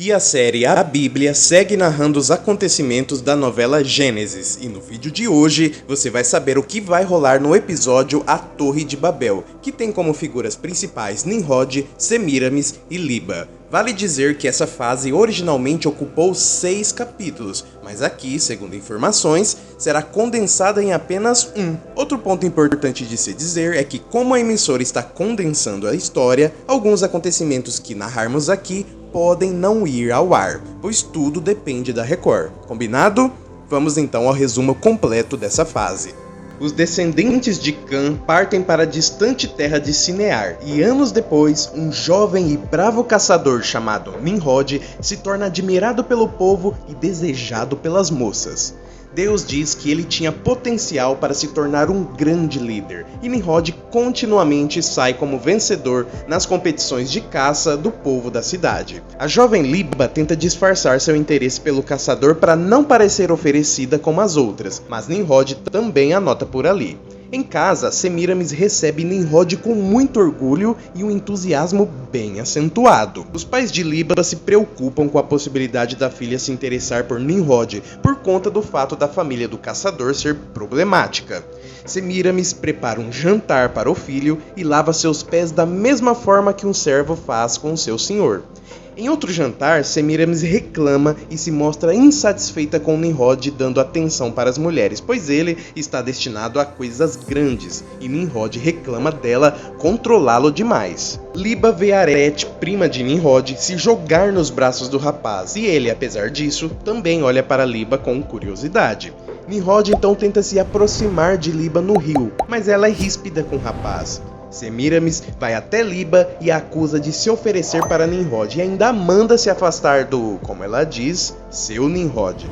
E a série A Bíblia segue narrando os acontecimentos da novela Gênesis, e no vídeo de hoje você vai saber o que vai rolar no episódio A Torre de Babel, que tem como figuras principais Nimrod, Semiramis e Liba. Vale dizer que essa fase originalmente ocupou 6 capítulos, mas aqui, segundo informações, será condensada em apenas um. Outro ponto importante de se dizer é que, como a emissora está condensando a história, alguns acontecimentos que narrarmos aqui podem não ir ao ar, pois tudo depende da Record. Combinado? Vamos então ao resumo completo dessa fase. Os descendentes de Cã partem para a distante terra de Sinear, e anos depois, um jovem e bravo caçador chamado Nimrod se torna admirado pelo povo e desejado pelas moças. Deus diz que ele tinha potencial para se tornar um grande líder, e Nimrod continuamente sai como vencedor nas competições de caça do povo da cidade. A jovem Liba tenta disfarçar seu interesse pelo caçador para não parecer oferecida como as outras, mas Nimrod também a nota por ali. Em casa, Semiramis recebe Nimrod com muito orgulho e um entusiasmo bem acentuado. Os pais de Liba se preocupam com a possibilidade da filha se interessar por Nimrod, por conta do fato da família do caçador ser problemática. Semiramis prepara um jantar para o filho e lava seus pés da mesma forma que um servo faz com seu senhor. Em outro jantar, Semiramis reclama e se mostra insatisfeita com Nimrod dando atenção para as mulheres, pois ele está destinado a coisas grandes, e Nimrod reclama dela controlá-lo demais. Liba vê Arete, prima de Nimrod, se jogar nos braços do rapaz, e ele, apesar disso, também olha para Liba com curiosidade. Nimrod então tenta se aproximar de Liba no rio, mas ela é ríspida com o rapaz. Semiramis vai até Liba e a acusa de se oferecer para Nimrod e ainda manda se afastar do, como ela diz, seu Nimrod.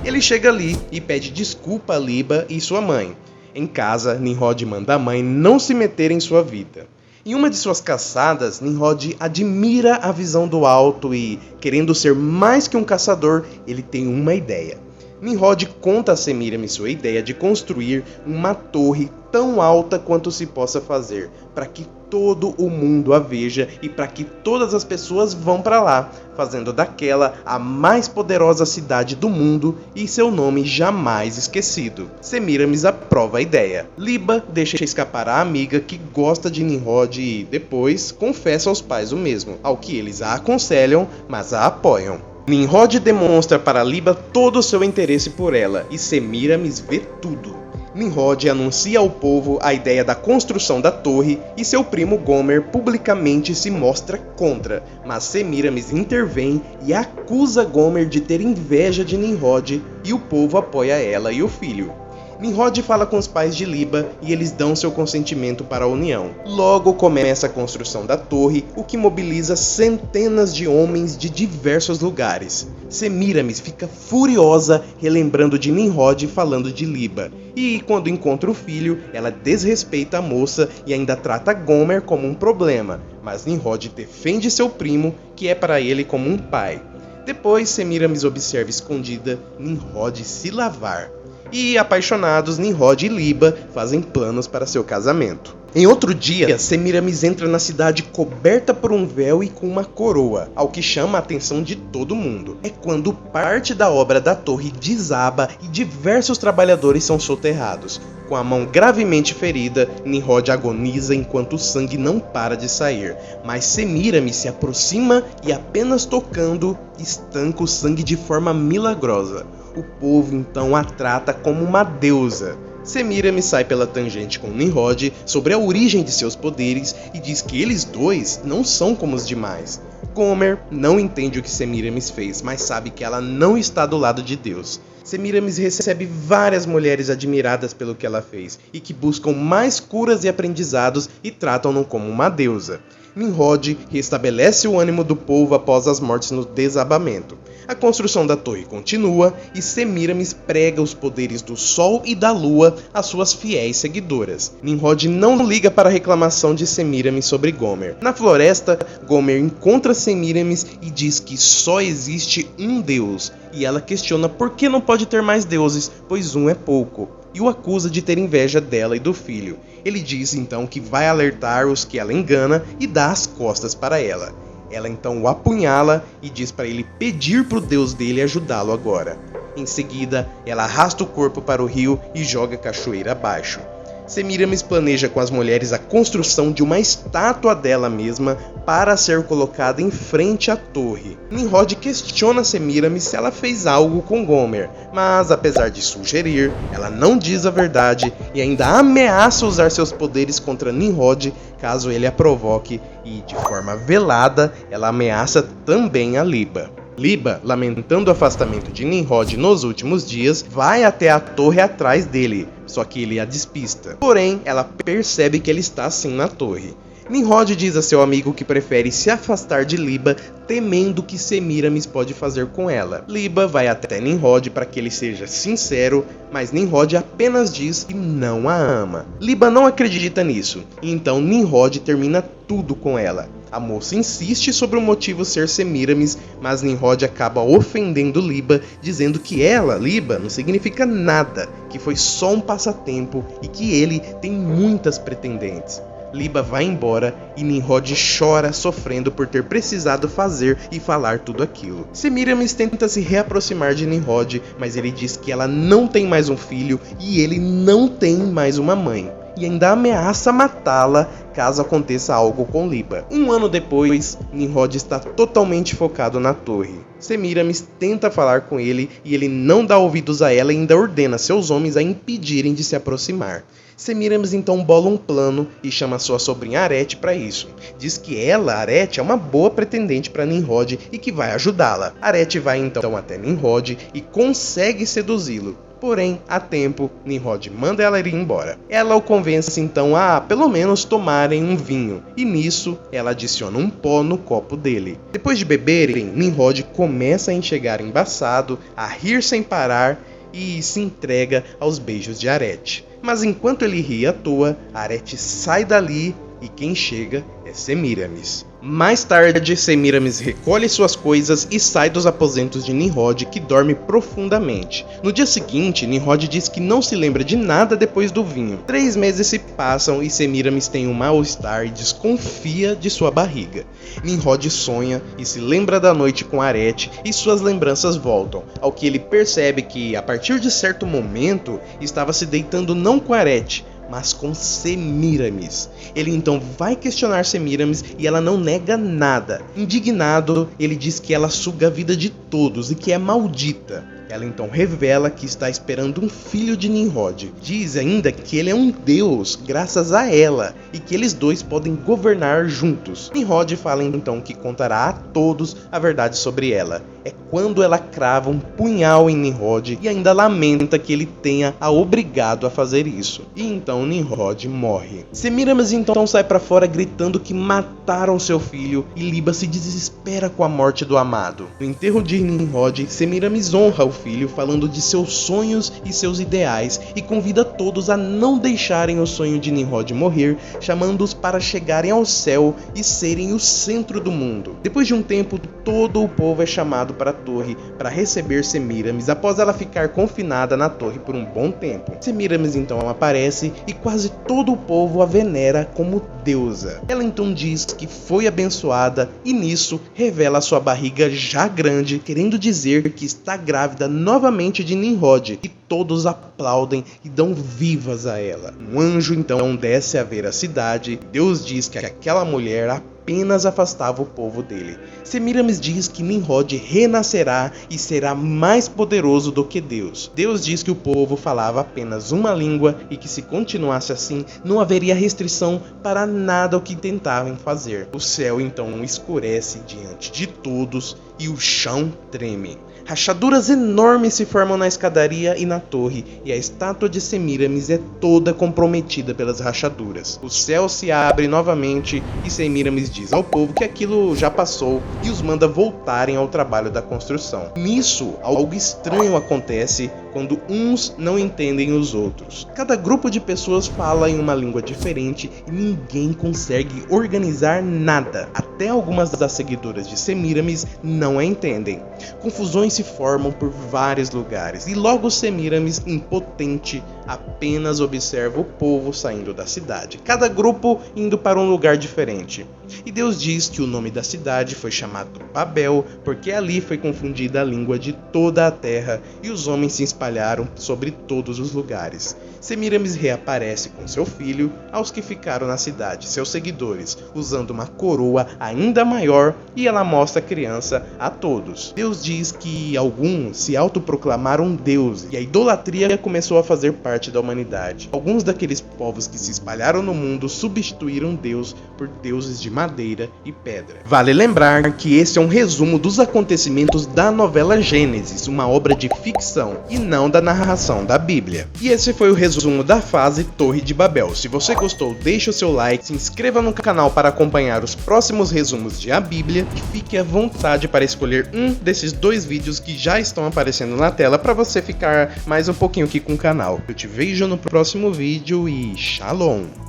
Ele chega ali e pede desculpa a Liba e sua mãe. Em casa, Nimrod manda a mãe não se meter em sua vida. Em uma de suas caçadas, Nimrod admira a visão do alto e, querendo ser mais que um caçador, ele tem uma ideia. Nimrod conta a Semiramis sua ideia de construir uma torre tão alta quanto se possa fazer, para que todo o mundo a veja e para que todas as pessoas vão para lá, fazendo daquela a mais poderosa cidade do mundo e seu nome jamais esquecido. Semiramis aprova a ideia. Liba deixa escapar a amiga que gosta de Nimrod e, depois, confessa aos pais o mesmo, ao que eles a aconselham, mas a apoiam. Nimrod demonstra para Liba todo o seu interesse por ela, e Semiramis vê tudo. Nimrod anuncia ao povo a ideia da construção da torre, e seu primo Gomer publicamente se mostra contra, mas Semiramis intervém e acusa Gomer de ter inveja de Nimrod, e o povo apoia ela e o filho. Nimrod fala com os pais de Liba e eles dão seu consentimento para a união. Logo começa a construção da torre, o que mobiliza centenas de homens de diversos lugares. Semiramis fica furiosa relembrando de Nimrod falando de Liba. E quando encontra o filho, ela desrespeita a moça e ainda trata Gomer como um problema. Mas Nimrod defende seu primo, que é para ele como um pai. Depois, Semiramis observa escondida Nimrod se lavar. E, apaixonados, Nimrod e Liba fazem planos para seu casamento. Em outro dia, Semiramis entra na cidade coberta por um véu e com uma coroa, ao que chama a atenção de todo mundo. É quando parte da obra da torre desaba e diversos trabalhadores são soterrados. Com a mão gravemente ferida, Nimrod agoniza enquanto o sangue não para de sair. Mas Semiramis se aproxima e, apenas tocando, estanca o sangue de forma milagrosa. O povo então a trata como uma deusa. Semiramis sai pela tangente com Nimrod sobre a origem de seus poderes e diz que eles dois não são como os demais. Gomer não entende o que Semiramis fez, mas sabe que ela não está do lado de Deus. Semiramis recebe várias mulheres admiradas pelo que ela fez e que buscam mais curas e aprendizados e tratam-no como uma deusa. Nimrod restabelece o ânimo do povo após as mortes no desabamento. A construção da torre continua e Semiramis prega os poderes do sol e da lua às suas fiéis seguidoras. Nimrod não liga para a reclamação de Semiramis sobre Gomer. Na floresta, Gomer encontra Semiramis e diz que só existe um deus, e ela questiona por que não pode ter mais deuses, pois um é pouco, e o acusa de ter inveja dela e do filho. Ele diz então que vai alertar os que ela engana e dá as costas para ela. Ela então o apunhala e diz para ele pedir para o deus dele ajudá-lo agora. Em seguida, ela arrasta o corpo para o rio e joga a cachoeira abaixo. Semiramis planeja com as mulheres a construção de uma estátua dela mesma para ser colocada em frente à torre. Nimrod questiona Semiramis se ela fez algo com Gomer, mas apesar de sugerir, ela não diz a verdade e ainda ameaça usar seus poderes contra Nimrod caso ele a provoque, e de forma velada ela ameaça também a Liba. Liba, lamentando o afastamento de Nimrod nos últimos dias, vai até a torre atrás dele, só que ele a despista. Porém, ela percebe que ele está sim na torre. Nimrod diz a seu amigo que prefere se afastar de Liba, temendo que Semiramis pode fazer com ela. Liba vai até Nimrod para que ele seja sincero, mas Nimrod apenas diz que não a ama. Liba não acredita nisso, e então Nimrod termina tudo com ela. A moça insiste sobre o motivo ser Semiramis, mas Nimrod acaba ofendendo Liba, dizendo que ela, Liba, não significa nada, que foi só um passatempo e que ele tem muitas pretendentes. Liba vai embora e Nimrod chora, sofrendo por ter precisado fazer e falar tudo aquilo. Semiramis tenta se reaproximar de Nimrod, mas ele diz que ela não tem mais um filho e ele não tem mais uma mãe, e ainda ameaça matá-la caso aconteça algo com Liba. Um ano depois, Nimrod está totalmente focado na torre. Semiramis tenta falar com ele e ele não dá ouvidos a ela e ainda ordena seus homens a impedirem de se aproximar. Semiramis então bola um plano e chama sua sobrinha Arete para isso. Diz que ela, Arete, é uma boa pretendente para Nimrod e que vai ajudá-la. Arete vai então até Nimrod e consegue seduzi-lo. Porém, a tempo, Nimrod manda ela ir embora. Ela o convence então a, pelo menos, tomarem um vinho, e nisso, ela adiciona um pó no copo dele. Depois de beberem, Nimrod começa a enxergar embaçado, a rir sem parar e se entrega aos beijos de Arete. Mas enquanto ele ri à toa, Arete sai dali e quem chega é Semiramis. Mais tarde, Semiramis recolhe suas coisas e sai dos aposentos de Nimrod, que dorme profundamente. No dia seguinte, Nimrod diz que não se lembra de nada depois do vinho. 3 meses se passam e Semiramis tem um mal-estar e desconfia de sua barriga. Nimrod sonha e se lembra da noite com Arete e suas lembranças voltam, ao que ele percebe que, a partir de certo momento, estava se deitando não com Arete, mas com Semiramis. Ele então vai questionar Semiramis e ela não nega nada. Indignado, ele diz que ela suga a vida de todos e que é maldita. Ela então revela que está esperando um filho de Nimrod. Diz ainda que ele é um deus graças a ela e que eles dois podem governar juntos. Nimrod fala então que contará a todos a verdade sobre ela. É quando ela crava um punhal em Nimrod e ainda lamenta que ele tenha a obrigado a fazer isso. E então Nimrod morre. Semiramis então sai para fora gritando que mataram seu filho e Liba se desespera com a morte do amado. No enterro de Nimrod, Semiramis honra o filho falando de seus sonhos e seus ideais e convida todos a não deixarem o sonho de Nimrod morrer, chamando-os para chegarem ao céu e serem o centro do mundo. Depois de um tempo, todo o povo é chamado para a torre para receber Semiramis após ela ficar confinada na torre por um bom tempo. Semiramis então aparece e quase todo o povo a venera como deusa. Ela então diz que foi abençoada e nisso revela sua barriga já grande, querendo dizer que está grávida novamente de Nimrod, e todos aplaudem e dão vivas a ela. Um anjo então desce a ver a cidade. Deus diz que aquela mulher apenas afastava o povo dele. Semiramis diz que Nimrod renascerá e será mais poderoso do que Deus. Deus diz que o povo falava apenas uma língua e que se continuasse assim, não haveria restrição para nada o que tentavam fazer. O céu então escurece diante de todos e o chão treme. Rachaduras enormes se formam na escadaria e na torre, e a estátua de Semiramis é toda comprometida pelas rachaduras. O céu se abre novamente e Semiramis diz ao povo que aquilo já passou e os manda voltarem ao trabalho da construção. Nisso, algo estranho acontece quando uns não entendem os outros. Cada grupo de pessoas fala em uma língua diferente e ninguém consegue organizar nada. Até algumas das seguidoras de Semiramis não a entendem. Confusões se formam por vários lugares e logo Semiramis, impotente, apenas observa o povo saindo da cidade, cada grupo indo para um lugar diferente. E Deus diz que o nome da cidade foi chamado Babel, porque ali foi confundida a língua de toda a terra e os homens se espalharam sobre todos os lugares. Semiramis reaparece com seu filho aos que ficaram na cidade, seus seguidores, usando uma coroa ainda maior, e ela mostra a criança a todos. Deus diz que alguns se autoproclamaram deuses e a idolatria começou a fazer parte da humanidade. Alguns daqueles povos que se espalharam no mundo substituíram Deus por deuses de madeira e pedra. Vale lembrar que esse é um resumo dos acontecimentos da novela Gênesis, uma obra de ficção e não da narração da Bíblia. E esse foi o resumo da fase Torre de Babel. Se você gostou, deixe o seu like, se inscreva no canal para acompanhar os próximos resumos de A Bíblia e fique à vontade para escolher um desses 2 vídeos que já estão aparecendo na tela para você ficar mais um pouquinho aqui com o canal. Eu te vejo no próximo vídeo e Shalom!